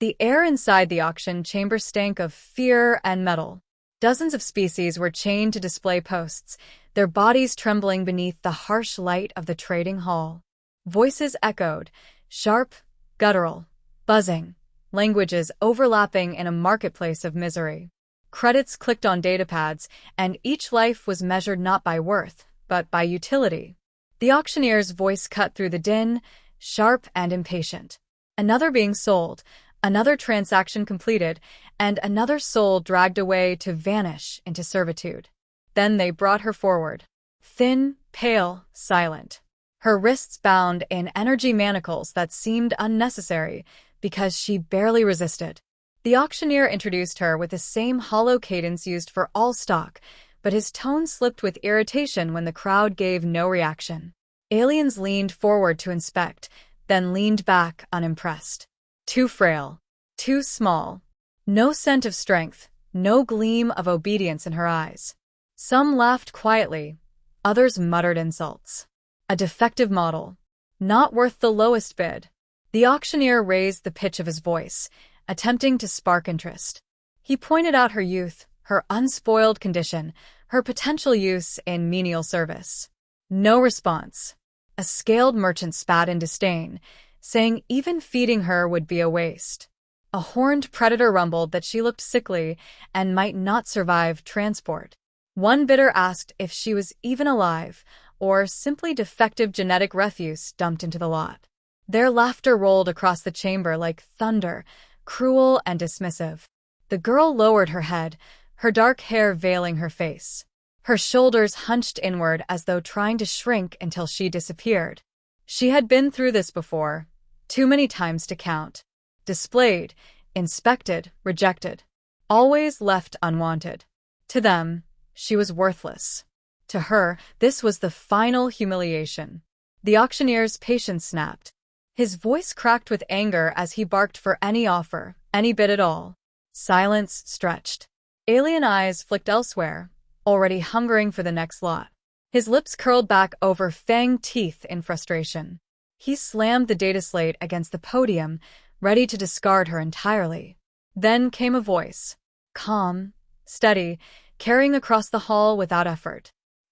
The air inside the auction chamber stank of fear and metal. Dozens of species were chained to display posts, their bodies trembling beneath the harsh light of the trading hall. Voices echoed, sharp, guttural, buzzing, languages overlapping in a marketplace of misery. Credits clicked on datapads, and each life was measured not by worth, but by utility. The auctioneer's voice cut through the din, sharp and impatient. Another being sold, another transaction completed, and another soul dragged away to vanish into servitude. Then they brought her forward. Thin, pale, silent. Her wrists bound in energy manacles that seemed unnecessary because she barely resisted. The auctioneer introduced her with the same hollow cadence used for all stock, but his tone slipped with irritation when the crowd gave no reaction. Aliens leaned forward to inspect, then leaned back unimpressed. Too frail. Too small. No scent of strength, no gleam of obedience in her eyes. Some laughed quietly, others muttered insults. A defective model. Not worth the lowest bid. The auctioneer raised the pitch of his voice, attempting to spark interest. He pointed out her youth, her unspoiled condition, her potential use in menial service. No response. A scaled merchant spat in disdain, saying even feeding her would be a waste. A horned predator rumbled that she looked sickly and might not survive transport. One bidder asked if she was even alive, or simply defective genetic refuse dumped into the lot. Their laughter rolled across the chamber like thunder, cruel and dismissive. The girl lowered her head, her dark hair veiling her face. Her shoulders hunched inward as though trying to shrink until she disappeared. She had been through this before, too many times to count. Displayed, inspected, rejected. Always left unwanted. To them, she was worthless. To her, this was the final humiliation. The auctioneer's patience snapped. His voice cracked with anger as he barked for any offer, any bid at all. Silence stretched. Alien eyes flicked elsewhere, already hungering for the next lot. His lips curled back over fanged teeth in frustration. He slammed the data slate against the podium, ready to discard her entirely. Then came a voice. Calm, steady, carrying across the hall without effort.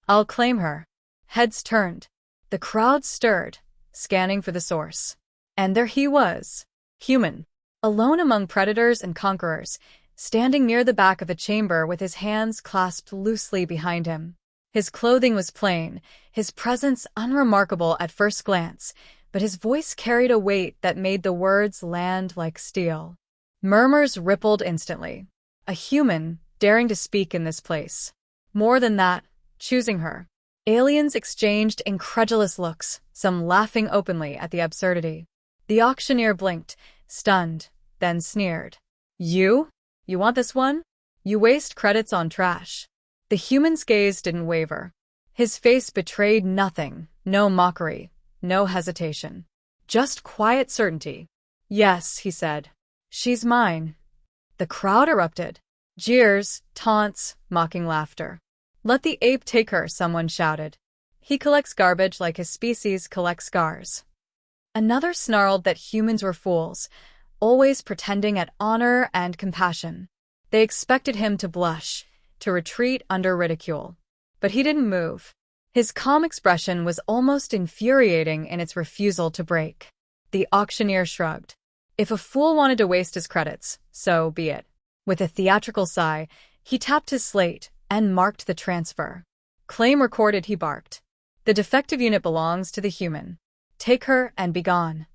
I'll claim her. Heads turned. The crowd stirred, scanning for the source. And there he was. Human. Alone among predators and conquerors, standing near the back of the chamber with his hands clasped loosely behind him. His clothing was plain, his presence unremarkable at first glance, but his voice carried a weight that made the words land like steel. Murmurs rippled instantly. A human, daring to speak in this place. More than that, choosing her. Aliens exchanged incredulous looks, some laughing openly at the absurdity. The auctioneer blinked, stunned, then sneered. You? You want this one? You waste credits on trash. The human's gaze didn't waver. His face betrayed nothing, no mockery, no hesitation. Just quiet certainty. Yes, he said. She's mine. The crowd erupted. Jeers, taunts, mocking laughter. Let the ape take her, someone shouted. He collects garbage like his species collects scars. Another snarled that humans were fools, always pretending at honor and compassion. They expected him to blush, to retreat under ridicule. But he didn't move. His calm expression was almost infuriating in its refusal to break. The auctioneer shrugged. If a fool wanted to waste his credits, so be it. With a theatrical sigh, he tapped his slate and marked the transfer. Claim recorded, he barked. The defective unit belongs to the human. Take her and be gone.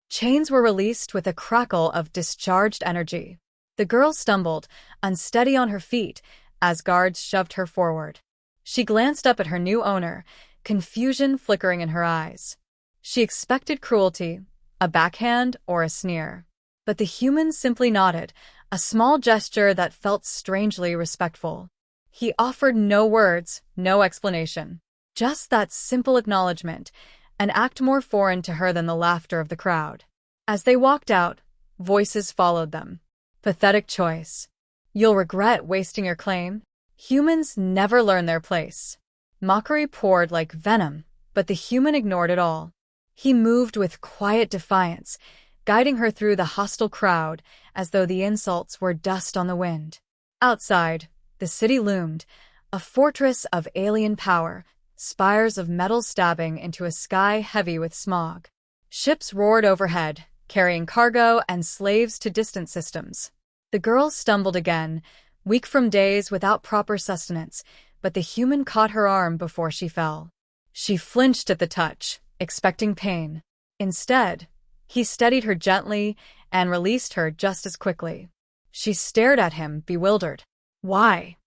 Chains were released with a crackle of discharged energy. The girl stumbled, unsteady on her feet, as guards shoved her forward. She glanced up at her new owner, confusion flickering in her eyes. She expected cruelty, a backhand or a sneer. But the human simply nodded, a small gesture that felt strangely respectful. He offered no words, no explanation. Just that simple acknowledgement, an act more foreign to her than the laughter of the crowd. As they walked out, voices followed them. Pathetic choice. You'll regret wasting your claim. Humans never learn their place. Mockery poured like venom, but the human ignored it all. He moved with quiet defiance, guiding her through the hostile crowd as though the insults were dust on the wind. Outside, the city loomed, a fortress of alien power, spires of metal stabbing into a sky heavy with smog. Ships roared overhead, carrying cargo and slaves to distant systems. The girl stumbled again, weak from days without proper sustenance, but the human caught her arm before she fell. She flinched at the touch, expecting pain. Instead, he steadied her gently and released her just as quickly. She stared at him, bewildered. Why?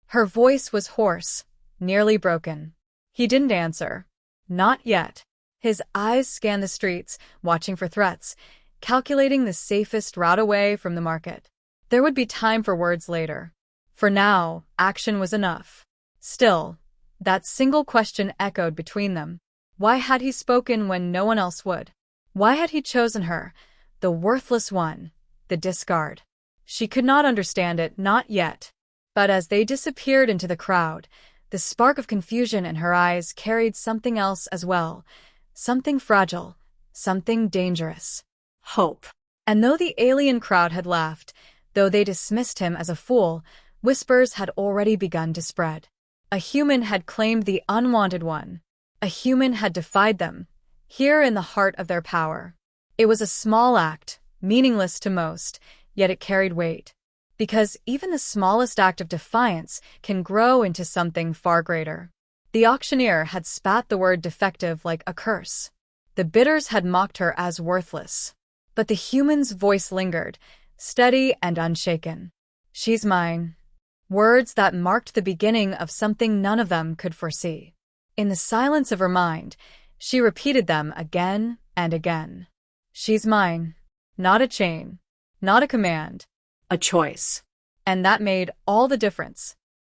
Her voice was hoarse, nearly broken. He didn't answer. Not yet. His eyes scanned the streets, watching for threats, calculating the safest route away from the market. There would be time for words later. For now, action was enough. Still, that single question echoed between them. Why had he spoken when no one else would? Why had he chosen her, the worthless one, the discard? She could not understand it, not yet. But as they disappeared into the crowd, the spark of confusion in her eyes carried something else as well. Something fragile, something dangerous. Hope. And though the alien crowd had laughed, though they dismissed him as a fool, whispers had already begun to spread. A human had claimed the unwanted one. A human had defied them, here in the heart of their power. It was a small act, meaningless to most, yet it carried weight. Because even the smallest act of defiance can grow into something far greater. The auctioneer had spat the word defective like a curse. The bidders had mocked her as worthless. But the human's voice lingered, steady and unshaken. She's mine. Words that marked the beginning of something none of them could foresee. In the silence of her mind, she repeated them again and again. She's mine. Not a chain. Not a command. A choice. And that made all the difference.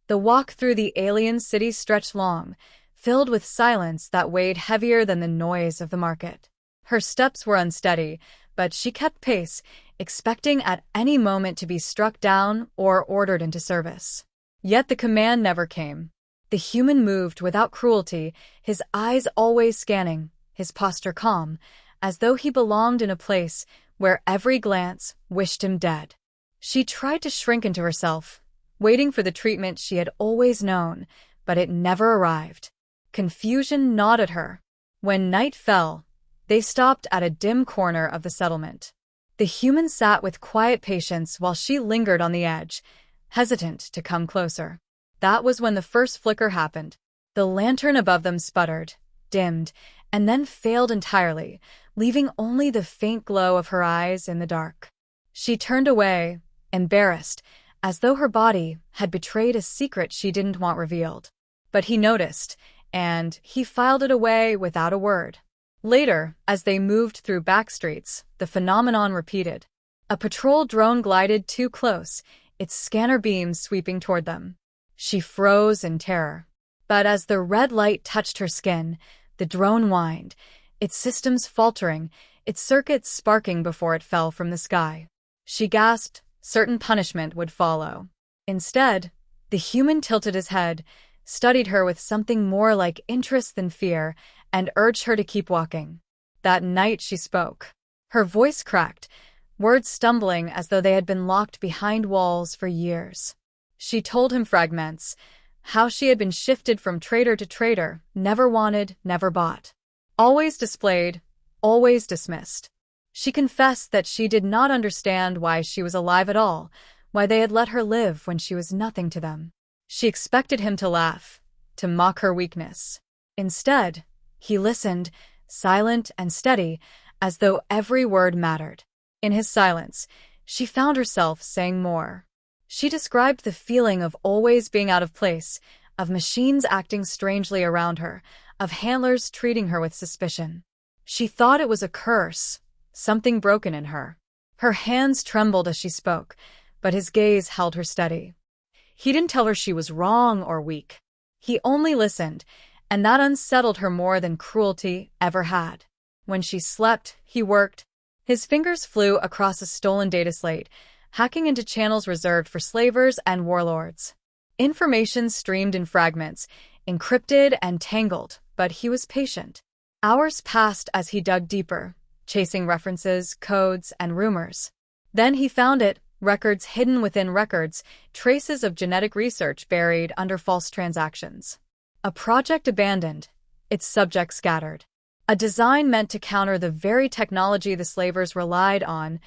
The walk through the alien city stretched long, filled with silence that weighed heavier than the noise of the market. Her steps were unsteady, but she kept pace, expecting at any moment to be struck down or ordered into service. Yet the command never came. The human moved without cruelty, his eyes always scanning, his posture calm, as though he belonged in a place where every glance wished him dead. She tried to shrink into herself, waiting for the treatment she had always known, but it never arrived. Confusion gnawed at her. When night fell, they stopped at a dim corner of the settlement. The human sat with quiet patience while she lingered on the edge, hesitant to come closer. That was when the first flicker happened. The lantern above them sputtered, dimmed, and then failed entirely, leaving only the faint glow of her eyes in the dark. She turned away, embarrassed, as though her body had betrayed a secret she didn't want revealed. But he noticed, and he filed it away without a word. Later, as they moved through back streets, the phenomenon repeated. A patrol drone glided too close, its scanner beams sweeping toward them. She froze in terror. But as the red light touched her skin, the drone whined, its systems faltering, its circuits sparking before it fell from the sky. She gasped, certain punishment would follow. Instead, the human tilted his head, studied her with something more like interest than fear, and urged her to keep walking. That night she spoke. Her voice cracked, words stumbling as though they had been locked behind walls for years. She told him fragments, how she had been shifted from traitor to traitor, never wanted, never bought. Always displayed, always dismissed. She confessed that she did not understand why she was alive at all, why they had let her live when she was nothing to them. She expected him to laugh, to mock her weakness. Instead, he listened, silent and steady, as though every word mattered. In his silence, she found herself saying more. She described the feeling of always being out of place, of machines acting strangely around her, of handlers treating her with suspicion. She thought it was a curse, something broken in her. Her hands trembled as she spoke, but his gaze held her steady. He didn't tell her she was wrong or weak. He only listened, and that unsettled her more than cruelty ever had. When she slept, he worked. His fingers flew across a stolen data slate, hacking into channels reserved for slavers and warlords. Information streamed in fragments, encrypted and tangled, but he was patient. Hours passed as he dug deeper, chasing references, codes, and rumors. Then he found it, records hidden within records, traces of genetic research buried under false transactions. A project abandoned, its subjects scattered. A design meant to counter the very technology the slavers relied on,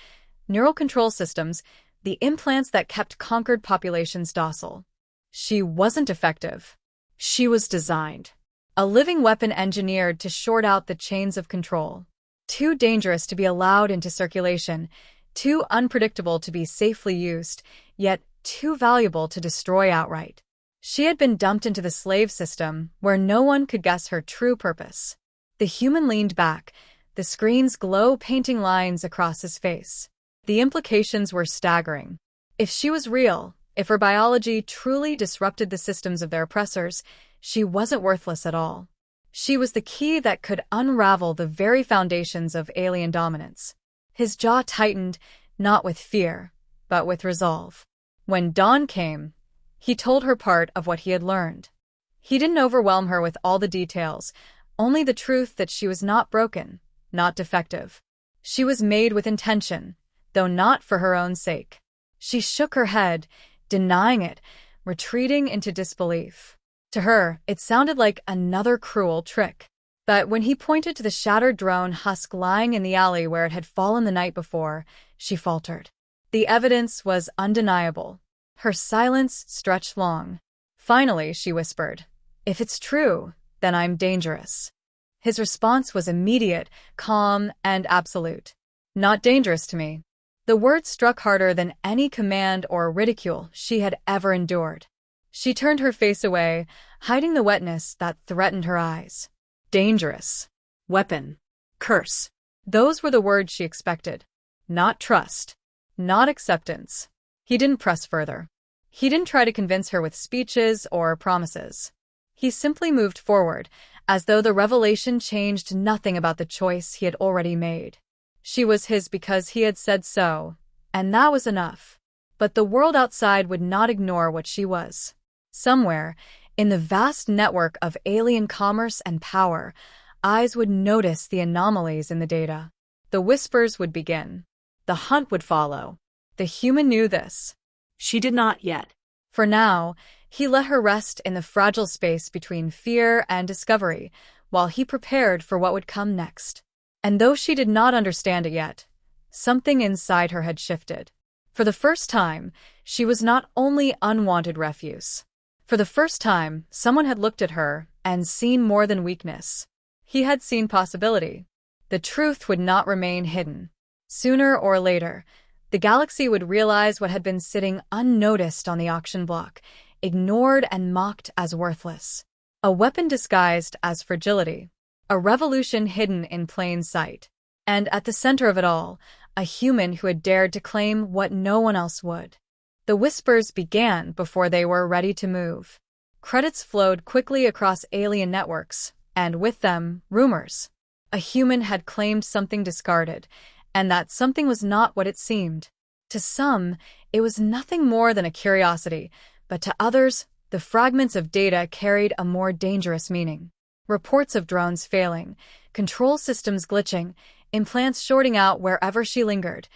neural control systems, the implants that kept conquered populations docile. She wasn't effective. She was designed. A living weapon engineered to short out the chains of control. Too dangerous to be allowed into circulation, too unpredictable to be safely used, yet too valuable to destroy outright. She had been dumped into the slave system where no one could guess her true purpose. The human leaned back, the screen's glow painting lines across his face. The implications were staggering. If she was real, if her biology truly disrupted the systems of their oppressors, she wasn't worthless at all. She was the key that could unravel the very foundations of alien dominance. His jaw tightened, not with fear, but with resolve. When dawn came, he told her part of what he had learned. He didn't overwhelm her with all the details, only the truth that she was not broken, not defective. She was made with intention, though not for her own sake. She shook her head, denying it, retreating into disbelief. To her, it sounded like another cruel trick. But when he pointed to the shattered drone husk lying in the alley where it had fallen the night before, she faltered. The evidence was undeniable. Her silence stretched long. Finally, she whispered, "If it's true, then I'm dangerous." His response was immediate, calm, and absolute. "Not dangerous to me." The words struck harder than any command or ridicule she had ever endured. She turned her face away, hiding the wetness that threatened her eyes. Dangerous. Weapon. Curse. Those were the words she expected. Not trust. Not acceptance. He didn't press further. He didn't try to convince her with speeches or promises. He simply moved forward, as though the revelation changed nothing about the choice he had already made. She was his because he had said so, and that was enough. But the world outside would not ignore what she was. Somewhere, in the vast network of alien commerce and power, eyes would notice the anomalies in the data. The whispers would begin. The hunt would follow. The human knew this. She did not yet. For now, he let her rest in the fragile space between fear and discovery, while he prepared for what would come next. And though she did not understand it yet, something inside her had shifted. For the first time, she was not only unwanted refuse. For the first time, someone had looked at her and seen more than weakness. He had seen possibility. The truth would not remain hidden. Sooner or later, the galaxy would realize what had been sitting unnoticed on the auction block, ignored and mocked as worthless. A weapon disguised as fragility. A revolution hidden in plain sight. And at the center of it all, a human who had dared to claim what no one else would. The whispers began before they were ready to move. Credits flowed quickly across alien networks, and with them, rumors. A human had claimed something discarded, and that something was not what it seemed. To some, it was nothing more than a curiosity, but to others, the fragments of data carried a more dangerous meaning. Reports of drones failing, control systems glitching, implants shorting out wherever she lingered,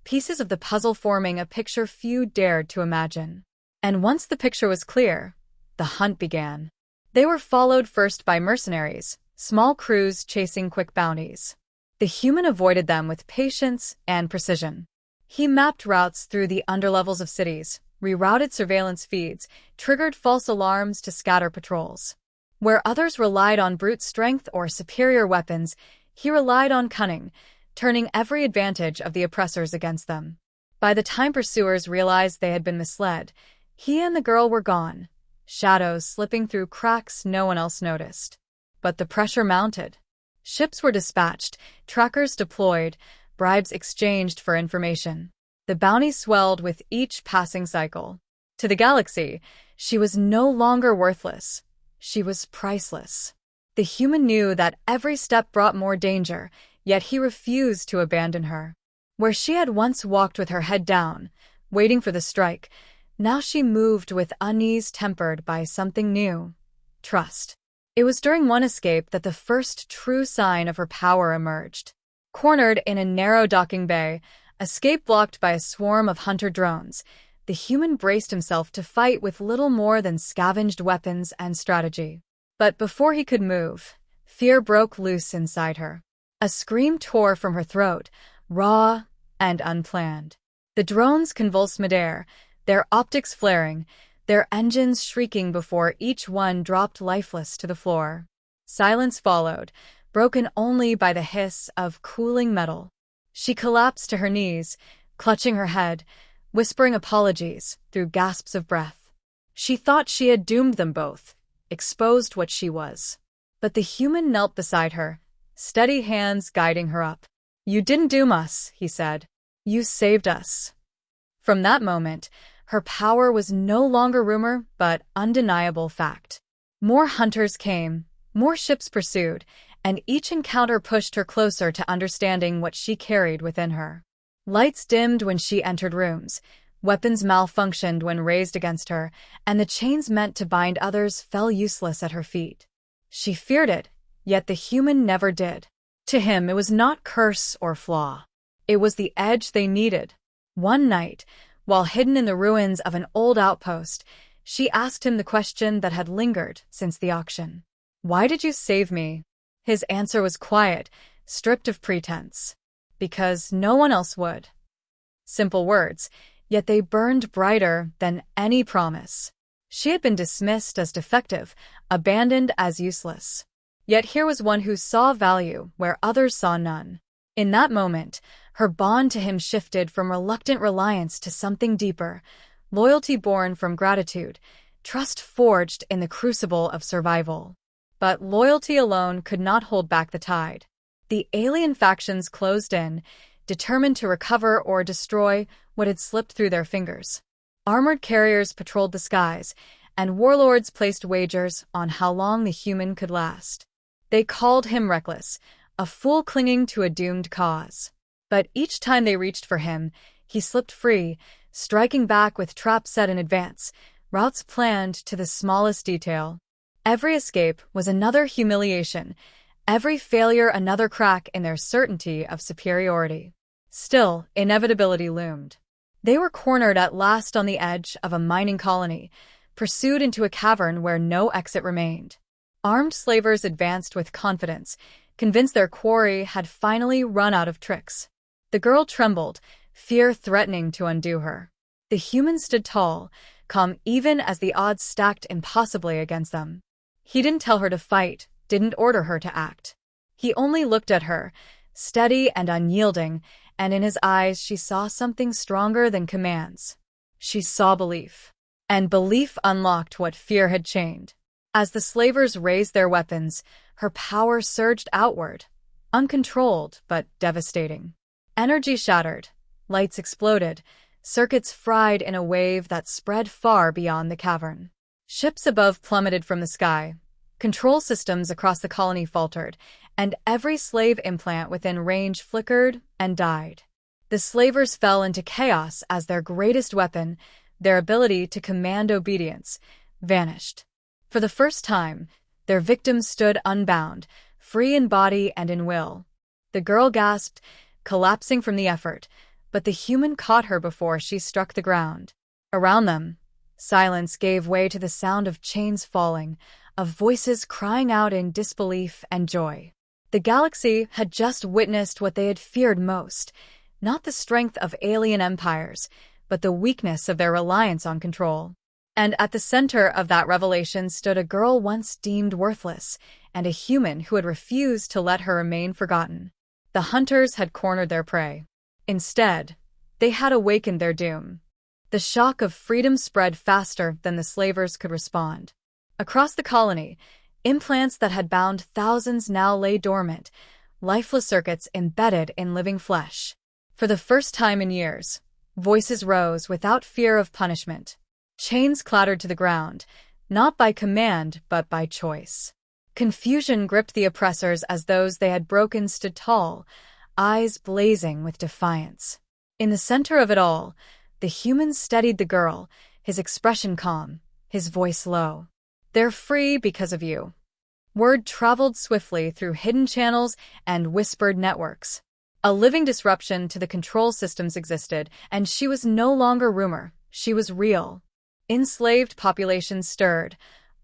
pieces of the puzzle forming a picture few dared to imagine. And once the picture was clear, the hunt began. They were followed first by mercenaries, small crews chasing quick bounties. The human avoided them with patience and precision. He mapped routes through the underlevels of cities, rerouted surveillance feeds, triggered false alarms to scatter patrols. Where others relied on brute strength or superior weapons, he relied on cunning, turning every advantage of the oppressors against them. By the time pursuers realized they had been misled, he and the girl were gone, shadows slipping through cracks no one else noticed. But the pressure mounted. Ships were dispatched, trackers deployed, bribes exchanged for information. The bounty swelled with each passing cycle. To the galaxy, she was no longer worthless. She was priceless. The human knew that every step brought more danger, yet he refused to abandon her. Where she had once walked with her head down, waiting for the strike, now she moved with unease tempered by something new: trust. It was during one escape that the first true sign of her power emerged. Cornered in a narrow docking bay, escape blocked by a swarm of hunter drones, the human braced himself to fight with little more than scavenged weapons and strategy. But before he could move, fear broke loose inside her. A scream tore from her throat, raw and unplanned. The drones convulsed midair, their optics flaring, their engines shrieking before each one dropped lifeless to the floor. Silence followed, broken only by the hiss of cooling metal. She collapsed to her knees, clutching her head, whispering apologies through gasps of breath. She thought she had doomed them both, exposed what she was. But the human knelt beside her, steady hands guiding her up. "You didn't doom us," he said. "You saved us." From that moment, her power was no longer rumor but undeniable fact. More hunters came, more ships pursued, and each encounter pushed her closer to understanding what she carried within her. Lights dimmed when she entered rooms, weapons malfunctioned when raised against her, and the chains meant to bind others fell useless at her feet. She feared it, yet the human never did. To him, it was not curse or flaw. It was the edge they needed. One night, while hidden in the ruins of an old outpost, she asked him the question that had lingered since the auction. "Why did you save me?" His answer was quiet, stripped of pretense. "Because no one else would." Simple words, yet they burned brighter than any promise. She had been dismissed as defective, abandoned as useless. Yet here was one who saw value where others saw none. In that moment, her bond to him shifted from reluctant reliance to something deeper, loyalty born from gratitude, trust forged in the crucible of survival. But loyalty alone could not hold back the tide. The alien factions closed in, determined to recover or destroy what had slipped through their fingers. Armored carriers patrolled the skies, and warlords placed wagers on how long the human could last. They called him reckless, a fool clinging to a doomed cause. But each time they reached for him, he slipped free, striking back with traps set in advance, routes planned to the smallest detail. Every escape was another humiliation, every failure another crack in their certainty of superiority. Still, inevitability loomed. They were cornered at last on the edge of a mining colony, pursued into a cavern where no exit remained. Armed slavers advanced with confidence, convinced their quarry had finally run out of tricks. The girl trembled, fear threatening to undo her. The humans stood tall, calm even as the odds stacked impossibly against them. He didn't tell her to fight, didn't order her to act. He only looked at her, steady and unyielding, and in his eyes she saw something stronger than commands. She saw belief. And belief unlocked what fear had chained. As the slavers raised their weapons, her power surged outward, uncontrolled but devastating. Energy shattered, lights exploded, circuits fried in a wave that spread far beyond the cavern. Ships above plummeted from the sky, control systems across the colony faltered, and every slave implant within range flickered and died. The slavers fell into chaos as their greatest weapon, their ability to command obedience, vanished. For the first time, their victims stood unbound, free in body and in will. The girl gasped, collapsing from the effort, but the human caught her before she struck the ground. Around them, silence gave way to the sound of chains falling, of voices crying out in disbelief and joy. The galaxy had just witnessed what they had feared most, not the strength of alien empires, but the weakness of their reliance on control. And at the center of that revelation stood a girl once deemed worthless, and a human who had refused to let her remain forgotten. The hunters had cornered their prey. Instead, they had awakened their doom. The shock of freedom spread faster than the slavers could respond. Across the colony, implants that had bound thousands now lay dormant, lifeless circuits embedded in living flesh. For the first time in years, voices rose without fear of punishment. Chains clattered to the ground, not by command but by choice. Confusion gripped the oppressors as those they had broken stood tall, eyes blazing with defiance. In the center of it all, the human steadied the girl, his expression calm, his voice low. "They're free because of you." Word traveled swiftly through hidden channels and whispered networks. A living disruption to the control systems existed, and she was no longer rumor, she was real. Enslaved populations stirred.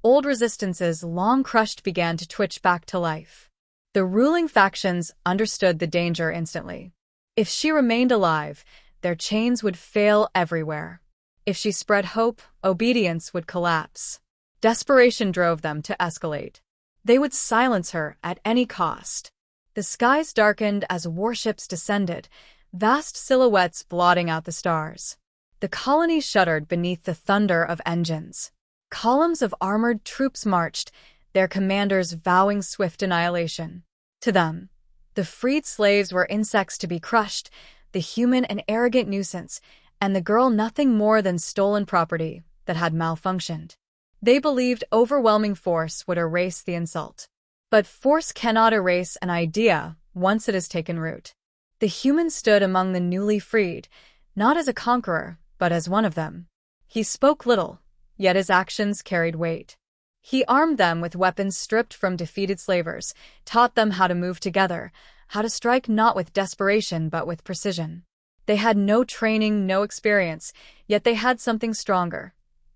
Old resistances, long crushed, began to twitch back to life. The ruling factions understood the danger instantly. If she remained alive, their chains would fail everywhere. If she spread hope, obedience would collapse. Desperation drove them to escalate. They would silence her at any cost. The skies darkened as warships descended, vast silhouettes blotting out the stars. The colony shuddered beneath the thunder of engines. Columns of armored troops marched, their commanders vowing swift annihilation. To them, the freed slaves were insects to be crushed, the human an arrogant nuisance, and the girl nothing more than stolen property that had malfunctioned. They believed overwhelming force would erase the insult. But force cannot erase an idea once it has taken root. The human stood among the newly freed, not as a conqueror, but as one of them. He spoke little, yet his actions carried weight. He armed them with weapons stripped from defeated slavers, taught them how to move together, how to strike not with desperation but with precision. They had no training, no experience, yet they had something stronger,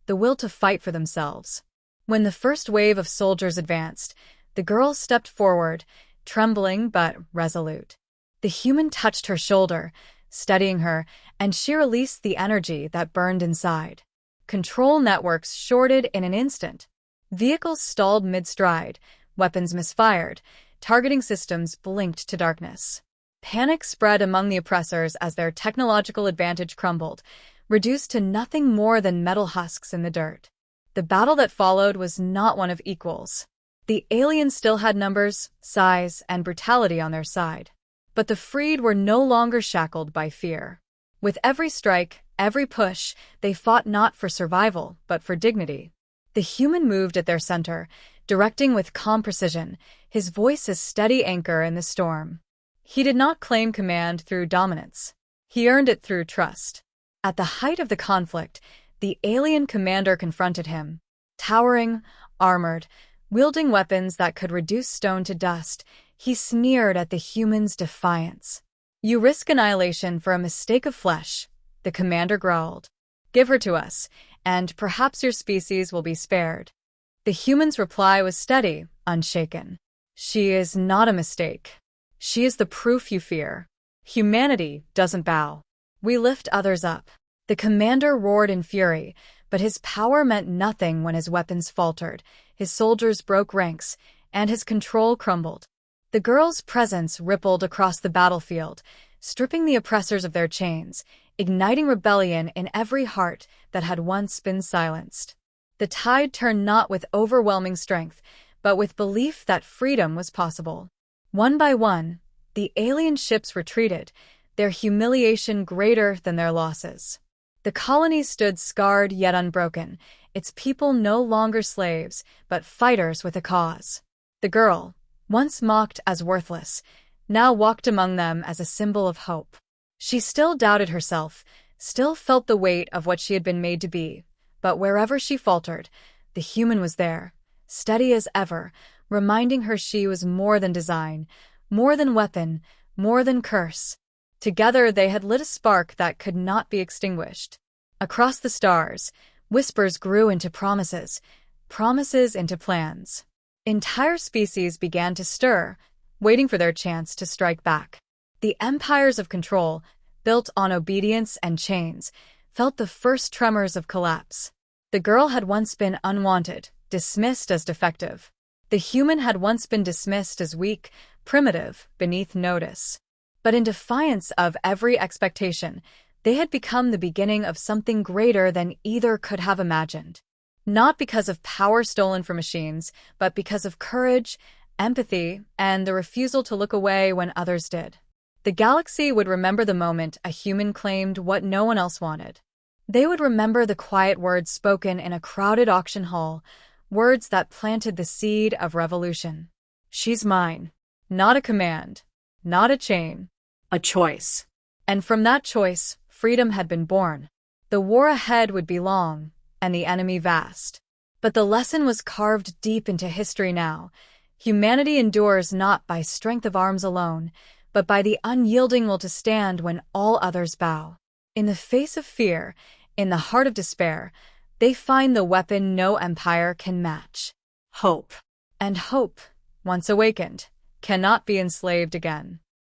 the will to fight for themselves. When the first wave of soldiers advanced, the girl stepped forward, trembling but resolute. The human touched her shoulder, steadying her, and she released the energy that burned inside. Control networks shorted in an instant. Vehicles stalled mid-stride, weapons misfired, targeting systems blinked to darkness. Panic spread among the oppressors as their technological advantage crumbled, reduced to nothing more than metal husks in the dirt. The battle that followed was not one of equals. The aliens still had numbers, size, and brutality on their side. But the freed were no longer shackled by fear. With every strike, every push, they fought not for survival, but for dignity. The human moved at their center, directing with calm precision, his voice a steady anchor in the storm. He did not claim command through dominance. He earned it through trust. At the height of the conflict, the alien commander confronted him. Towering, armored, wielding weapons that could reduce stone to dust, he sneered at the human's defiance. "You risk annihilation for a mistake of flesh," the commander growled. "Give her to us, and perhaps your species will be spared." The human's reply was steady, unshaken. "She is not a mistake. She is the proof you fear. Humanity doesn't bow. We lift others up." The commander roared in fury, but his power meant nothing when his weapons faltered, his soldiers broke ranks, and his control crumbled. The girl's presence rippled across the battlefield, stripping the oppressors of their chains, igniting rebellion in every heart that had once been silenced. The tide turned not with overwhelming strength, but with belief that freedom was possible. One by one, the alien ships retreated, their humiliation greater than their losses. The colony stood scarred yet unbroken, its people no longer slaves, but fighters with a cause. The girl, once mocked as worthless, now walked among them as a symbol of hope. She still doubted herself, still felt the weight of what she had been made to be, but wherever she faltered, the human was there, steady as ever, reminding her she was more than design, more than weapon, more than curse. Together they had lit a spark that could not be extinguished. Across the stars, whispers grew into promises, promises into plans. Entire species began to stir, waiting for their chance to strike back. The empires of control, built on obedience and chains, felt the first tremors of collapse. The girl had once been unwanted, dismissed as defective. The human had once been dismissed as weak, primitive, beneath notice. But in defiance of every expectation, they had become the beginning of something greater than either could have imagined. Not because of power stolen from machines, but because of courage, empathy, and the refusal to look away when others did. The galaxy would remember the moment a human claimed what no one else wanted. They would remember the quiet words spoken in a crowded auction hall, words that planted the seed of revolution. "She's mine." Not a command, not a chain, a choice. And from that choice, freedom had been born. The war ahead would be long, and the enemy vast. But the lesson was carved deep into history now. Humanity endures not by strength of arms alone, but by the unyielding will to stand when all others bow. In the face of fear, in the heart of despair, they find the weapon no empire can match: hope. And hope, once awakened, cannot be enslaved again.